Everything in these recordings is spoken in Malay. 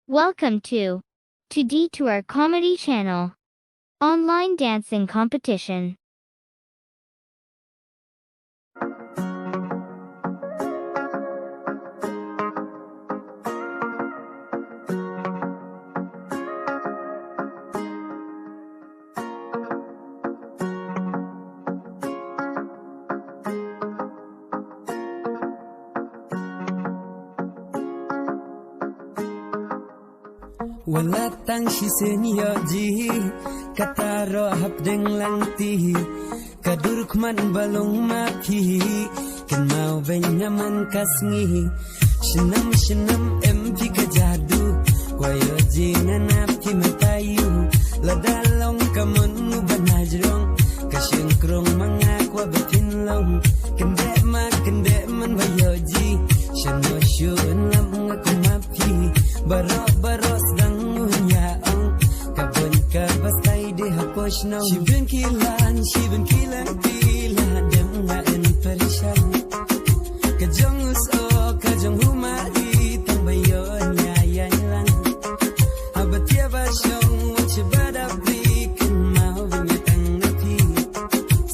Welcome to Detour Comedy Channel. Online dancing competition. Wala tang si senyoji kataro hapdeng langti kaduruk man balong mapi kan mau benyaman kasngi shenam MP kajadu wayo jingan api matayu ladalong kamon banajrong kasyengkrong mangakwa batinlong kende man bayoji shano shun lam ngaku mapi baros dang unyaong kabon ka bastay de haposh no shibin kilan pila dem nga en parishan kajong uso kajong humari tang bayon yayan lang abatia ba syong chibada bikin mau binyatang napi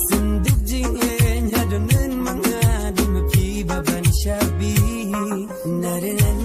sinduk jingen hadonen mga di mapi baban shabi narenan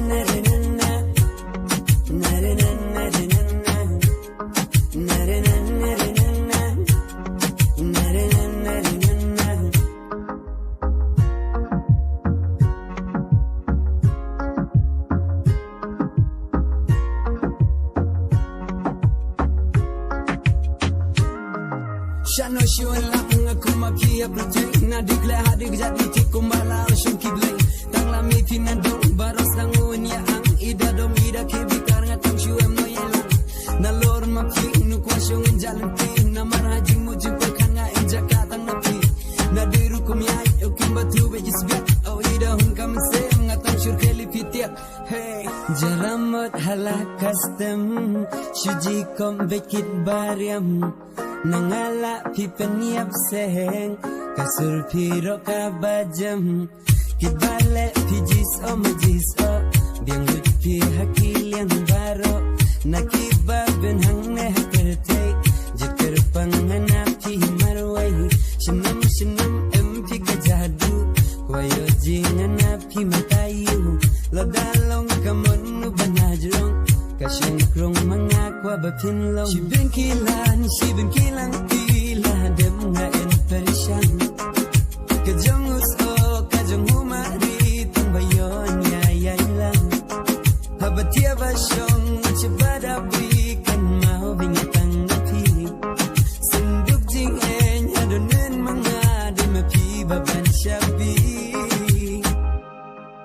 Shano shun lang aku mapi abrute na digle hadig jadi tikum bala shun kiblay tang lami tinandong baros tang unya ang idadom ida kibikar ngatang shuem no yelang na lor mapi nu kwasyong jalan tin na marajing mo jumpa kan nga injakatang napi na diru kumyay ukim batu bejis biak au ida hun kam sem ngatang shur keli pitiak hey jaramot halak custom shuji kom bekit bariam nangala pipeniap seheng kasur piro kabajam kibale pijis o majis o biang lupi hakil yang baro nakiba ben hang ne hakerte jeker panganap pi marwai shenam MP kajadu kwayo jingan api matayu ladalong kamon banajrong kasyengkrong mangakwa bapinlong shibin kilang pila dem nga en parishan kajong uso kajong humari tang bayon yayan lang habatia ba syong chibada bikan mau binyatang napi sinduk jing en hadonen mga di mapi baban shabi